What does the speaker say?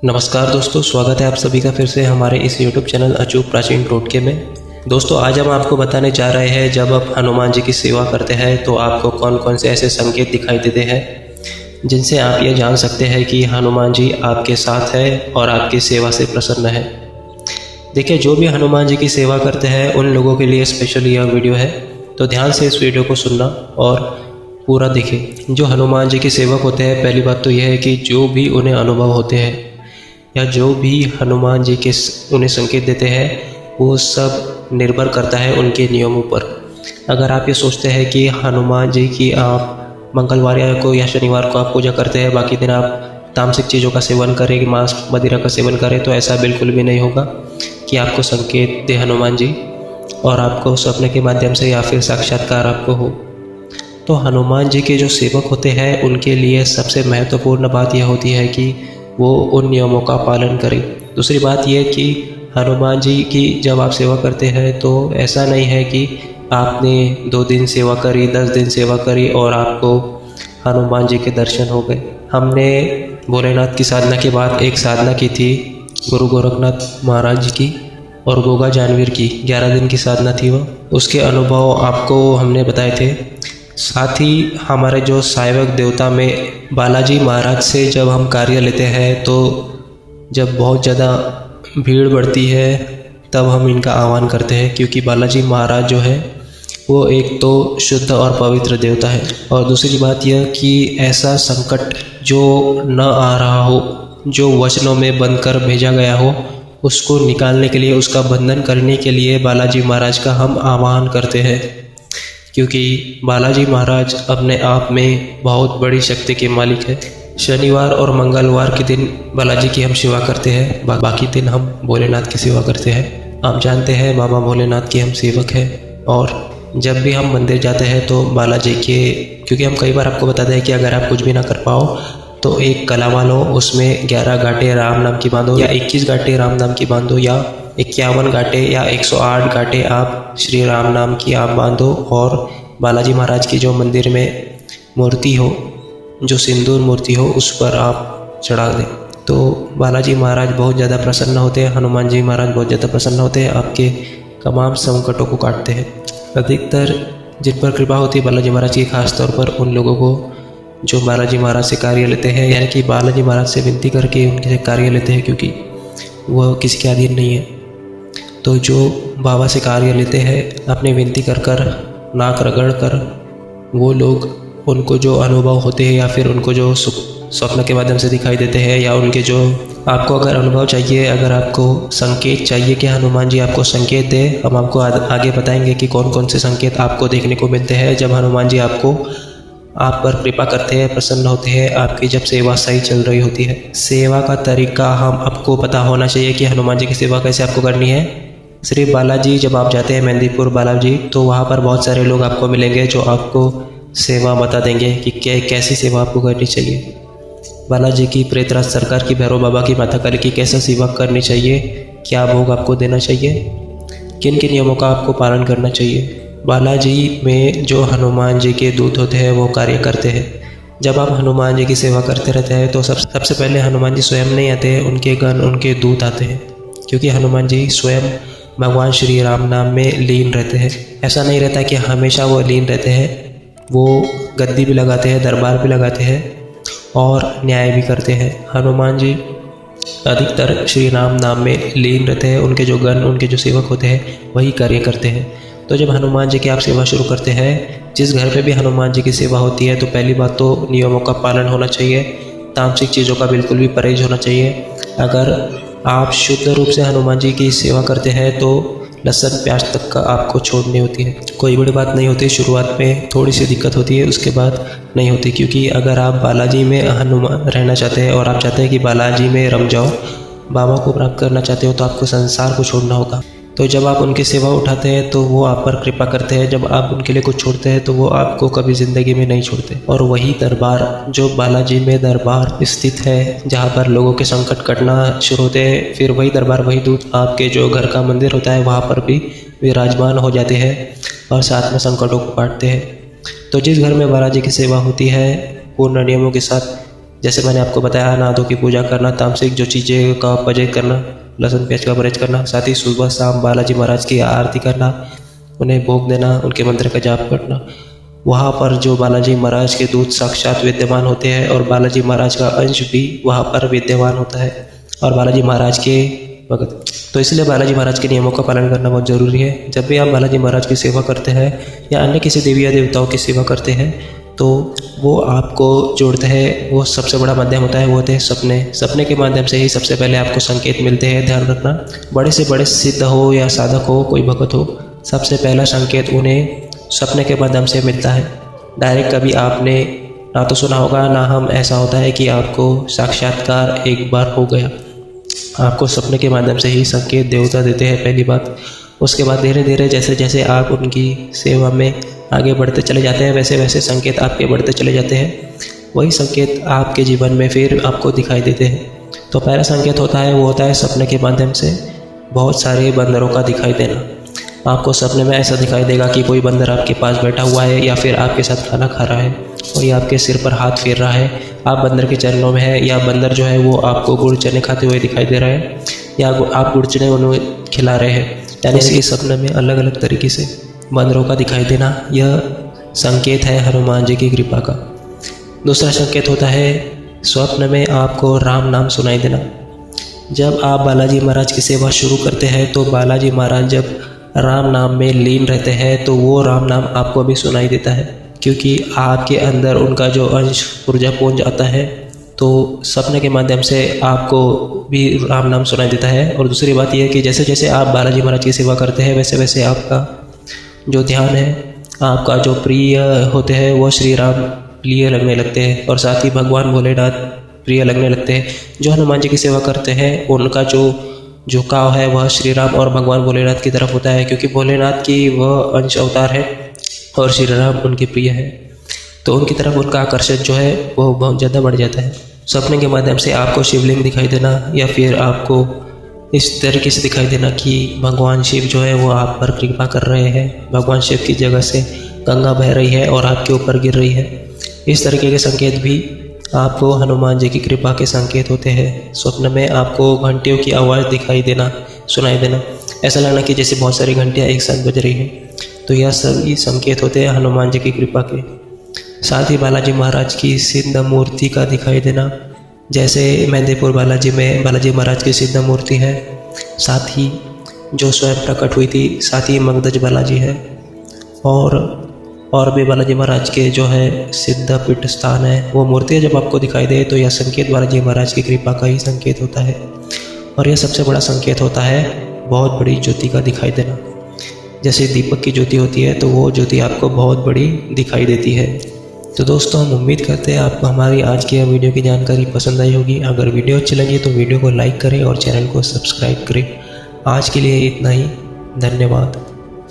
नमस्कार दोस्तों, स्वागत है आप सभी का फिर से हमारे इस YouTube चैनल अचूक प्राचीन टोटके में। दोस्तों, आज हम आपको बताने जा रहे हैं जब आप हनुमान जी की सेवा करते हैं तो आपको कौन कौन से ऐसे संकेत दिखाई देते हैं जिनसे आप ये जान सकते हैं कि हनुमान जी आपके साथ है और आपकी सेवा से प्रसन्न है। देखिए, जो भी हनुमान जी की सेवा करते हैं उन लोगों के लिए स्पेशल यह वीडियो है, तो ध्यान से इस वीडियो को सुनना और पूरा देखें। जो हनुमान जी के सेवक होते हैं, पहली बात तो यह है कि जो भी उन्हें अनुभव होते हैं या जो भी हनुमान जी के उन्हें संकेत देते हैं वो सब निर्भर करता है उनके नियमों पर। अगर आप ये सोचते हैं कि हनुमान जी की आप मंगलवार को या शनिवार को आप पूजा करते हैं, बाकी दिन आप तामसिक चीज़ों का सेवन करें, मांस मदिरा का सेवन करें, तो ऐसा बिल्कुल भी नहीं होगा कि आपको संकेत दे हनुमान जी और आपको स्वप्न के माध्यम से या फिर साक्षात्कार आपको हो। तो हनुमान जी के जो सेवक होते हैं उनके लिए सबसे महत्वपूर्ण बात यह होती है कि वो उन नियमों का पालन करें। दूसरी बात यह कि हनुमान जी की जब आप सेवा करते हैं तो ऐसा नहीं है कि आपने 2 दिन सेवा करी, 10 दिन सेवा करी और आपको हनुमान जी के दर्शन हो गए। हमने भोलेनाथ की साधना के बाद एक साधना की थी गुरु गोरखनाथ महाराज जी की और गोगा जानवीर की, 11 दिन की साधना थी वो। उसके अनुभव आपको हमने बताए थे। साथ ही हमारे जो साइवक देवता में बालाजी महाराज से जब हम कार्य लेते हैं तो जब बहुत ज़्यादा भीड़ बढ़ती है तब हम इनका आह्वान करते हैं, क्योंकि बालाजी महाराज जो है वो एक तो शुद्ध और पवित्र देवता है और दूसरी बात यह कि ऐसा संकट जो न आ रहा हो, जो वचनों में बंद कर भेजा गया हो, उसको निकालने के लिए, उसका बंधन करने के लिए बालाजी महाराज का हम आह्वान करते हैं, क्योंकि बालाजी महाराज अपने आप में बहुत बड़ी शक्ति के मालिक है। शनिवार और मंगलवार के दिन बालाजी की हम सेवा करते हैं, बाकी दिन हम भोलेनाथ की सेवा करते हैं। आप जानते हैं बाबा भोलेनाथ के हम सेवक हैं और जब भी हम मंदिर जाते हैं तो बालाजी के, क्योंकि हम कई बार आपको बताते हैं कि अगर आप कुछ भी ना कर पाओ तो एक कलावा लो, उसमें 11 गांठें राम नाम की बांधो या 21 गांठें राम नाम की बांधो या 51 गांठें या 108 गांठें आप श्री राम नाम की आप बांधो और बालाजी महाराज की जो मंदिर में मूर्ति हो, जो सिंदूर मूर्ति हो, उस पर आप चढ़ा दें तो बालाजी महाराज बहुत ज़्यादा प्रसन्न होते हैं। हनुमान जी महाराज बहुत ज़्यादा प्रसन्न होते हैं, आपके तमाम संकटों को काटते हैं। अधिकतर जिन पर कृपा होती है बालाजी महाराज की, खास तौर पर उन लोगों को जो बालाजी महाराज से कार्य लेते हैं, यानी कि बालाजी महाराज से विनती करके उनके कार्य लेते हैं, क्योंकि वह किसी के अधीन नहीं है। तो जो बाबा से कार्य लेते हैं अपने विनती कर कर, नाक रगड़ कर, वो लोग, उनको जो अनुभव होते हैं या फिर उनको जो स्वप्न के माध्यम से दिखाई देते हैं या उनके जो, आपको अगर अनुभव चाहिए, अगर आपको संकेत चाहिए कि हनुमान जी आपको संकेत दे, हम आपको आगे बताएंगे कि कौन कौन से संकेत आपको देखने को मिलते हैं जब हनुमान जी आपको आप पर कृपा करते हैं, प्रसन्न होते हैं, आपकी जब सेवा सही चल रही होती है। सेवा का तरीका हम आपको पता होना चाहिए कि हनुमान जी की सेवा कैसे आपको करनी है। श्री बालाजी जब आप जाते हैं मेहंदीपुर बालाजी, तो वहाँ पर बहुत सारे लोग आपको मिलेंगे जो आपको सेवा बता देंगे कि कैसी सेवा आपको करनी चाहिए। बालाजी की, प्रेतराज सरकार की, भैरव बाबा की, माता काली की कैसा सेवा करनी चाहिए, क्या भोग आपको देना चाहिए, किन किन नियमों का आपको पालन करना चाहिए। बालाजी में जो हनुमान जी के दूत होते हैं वो कार्य करते हैं। जब आप हनुमान जी की सेवा करते रहते हैं तो सबसे पहले हनुमान जी स्वयं नहीं आते हैं, उनके गण, उनके दूत आते हैं, क्योंकि हनुमान जी स्वयं भगवान श्री राम नाम में लीन रहते हैं। ऐसा नहीं रहता कि हमेशा वो लीन रहते हैं, वो गद्दी भी लगाते हैं, दरबार भी लगाते हैं और न्याय भी करते हैं। हनुमान जी अधिकतर श्री राम नाम में लीन रहते हैं, उनके जो गण, उनके जो सेवक होते हैं वही कार्य करते हैं। तो जब हनुमान जी की आप सेवा शुरू करते हैं, जिस घर पे भी हनुमान जी की सेवा होती है, तो पहली बात तो नियमों का पालन होना चाहिए, तामसिक चीज़ों का बिल्कुल भी परहेज होना चाहिए। अगर आप शुद्ध रूप से हनुमान जी की सेवा करते हैं तो लहसुन प्याज तक का आपको छोड़नी होती है। कोई बड़ी बात नहीं होती, शुरुआत में थोड़ी सी दिक्कत होती है, उसके बाद नहीं होती, क्योंकि अगर आप बालाजी में हनुमान रहना चाहते हैं और आप चाहते हैं कि बालाजी में रम जाओ, बाबा को प्राप्त करना चाहते हो, तो आपको संसार को छोड़ना होगा। तो जब आप उनकी सेवा उठाते हैं तो वो आप पर कृपा करते हैं, जब आप उनके लिए कुछ छोड़ते हैं तो वो आपको कभी ज़िंदगी में नहीं छोड़ते। और वही दरबार, जो बालाजी में दरबार स्थित है जहाँ पर लोगों के संकट कटना शुरू होते हैं, फिर वही दरबार, वही दूत आपके जो घर का मंदिर होता है वहाँ पर भी विराजमान हो जाते हैं और साथ में संकटों को काटते हैं। तो जिस घर में बालाजी की सेवा होती है पूर्ण नियमों के साथ, जैसे मैंने आपको बताया, अनाथों की पूजा करना, तामसिक जो चीज़ें का परहेज करना, लहसुन प्याज का परहेज करना, साथ ही सुबह शाम बालाजी महाराज की आरती करना, उन्हें भोग देना, उनके मंत्र का जाप करना। वहाँ पर जो बालाजी महाराज के दूत साक्षात विद्यमान होते हैं और बालाजी महाराज का अंश भी वहाँ पर विद्यमान होता है और बालाजी महाराज के भगत। तो इसलिए बालाजी महाराज के नियमों का पालन करना बहुत ज़रूरी है। जब भी आप बालाजी महाराज की सेवा करते हैं या अन्य किसी देवी या देवताओं की सेवा करते हैं तो वो आपको जोड़ते हैं। वो सबसे बड़ा माध्यम होता है, वो होते हैं सपने। सपने के माध्यम से ही सबसे पहले आपको संकेत मिलते हैं। ध्यान रखना, बड़े से बड़े सिद्ध हो या साधक हो, कोई भगत हो, सबसे पहला संकेत उन्हें सपने के माध्यम से मिलता है। डायरेक्ट कभी आपने ना तो सुना होगा ना हम ऐसा होता है कि आपको साक्षात्कार एक बार हो गया। आपको सपने के माध्यम से ही संकेत देवता देते हैं, पहली बात। उसके बाद धीरे धीरे जैसे जैसे आप उनकी सेवा में आगे बढ़ते चले जाते हैं वैसे वैसे संकेत आपके बढ़ते चले जाते हैं। वही संकेत आपके जीवन में फिर आपको दिखाई देते हैं। तो पहला संकेत होता है वो होता है सपने के माध्यम से बहुत सारे बंदरों का दिखाई देना। आपको सपने में ऐसा दिखाई देगा कि कोई बंदर आपके पास बैठा हुआ है या फिर आपके साथ खाना खा रहा है और ये आपके सिर पर हाथ फेर रहा है। आप बंदर के चरणों में है या बंदर जो है वो आपको गुड़ चने खाते हुए दिखाई दे रहा है या आप गुड़ चने उन्हें खिला रहे हैं। यानी इस सपने में अलग अलग तरीके से बंदरों का दिखाई देना, यह संकेत है हनुमान जी की कृपा का। दूसरा संकेत होता है स्वप्न में आपको राम नाम सुनाई देना। जब आप बालाजी महाराज की सेवा शुरू करते हैं तो बालाजी महाराज जब राम नाम में लीन रहते हैं तो वो राम नाम आपको भी सुनाई देता है, क्योंकि आपके अंदर उनका जो अंश ऊर्जा पुंज आता है तो सपने के माध्यम से आपको भी राम नाम सुनाई देता है। और दूसरी बात यह है कि जैसे जैसे आप बालाजी महाराज की सेवा करते हैं वैसे वैसे आपका जो ध्यान है, आपका जो प्रिय होते हैं वो श्री राम प्रिय लगने लगते हैं और साथ ही भगवान भोलेनाथ प्रिय लगने लगते हैं। जो हनुमान जी की सेवा करते हैं उनका जो झुकाव है वह श्री राम और भगवान भोलेनाथ की तरफ होता है, क्योंकि भोलेनाथ की वह अंश अवतार है और श्री राम उनके प्रिय है, तो उनकी तरफ उनका आकर्षण जो है वो बहुत ज़्यादा बढ़ जाता है। सपने के माध्यम से आपको शिवलिंग दिखाई देना या फिर आपको इस तरीके से दिखाई देना कि भगवान शिव जो है वो आप पर कृपा कर रहे हैं, भगवान शिव की जगह से गंगा बह रही है और आपके ऊपर गिर रही है। इस तरीके के संकेत भी आपको हनुमान जी की कृपा के संकेत होते हैं। स्वप्न में आपको घंटियों की आवाज़ दिखाई देना, सुनाई देना, ऐसा लगना कि जैसे बहुत सारी घंटियाँ एक साथ बज रही हैं, तो यह सभी संकेत होते हैं हनुमान जी की कृपा के। साथ ही बालाजी महाराज की सिद्ध मूर्ति का दिखाई देना, जैसे मेहंदीपुर बालाजी में बालाजी महाराज की सिद्ध मूर्ति है, साथ ही जो स्वयं प्रकट हुई थी, साथ ही मगधज बालाजी है और भी बालाजी महाराज के जो है सिद्ध पीठ स्थान है, वो मूर्तियाँ जब आपको दिखाई दे तो यह संकेत बालाजी महाराज की कृपा का ही संकेत होता है। और यह सबसे बड़ा संकेत होता है बहुत बड़ी ज्योति का दिखाई देना। जैसे दीपक की ज्योति होती है तो वो ज्योति आपको बहुत बड़ी दिखाई देती है। तो दोस्तों, हम उम्मीद करते हैं आपको हमारी आज की वीडियो की जानकारी पसंद आई होगी। अगर वीडियो अच्छी लगी तो वीडियो को लाइक करें और चैनल को सब्सक्राइब करें। आज के लिए इतना ही, धन्यवाद।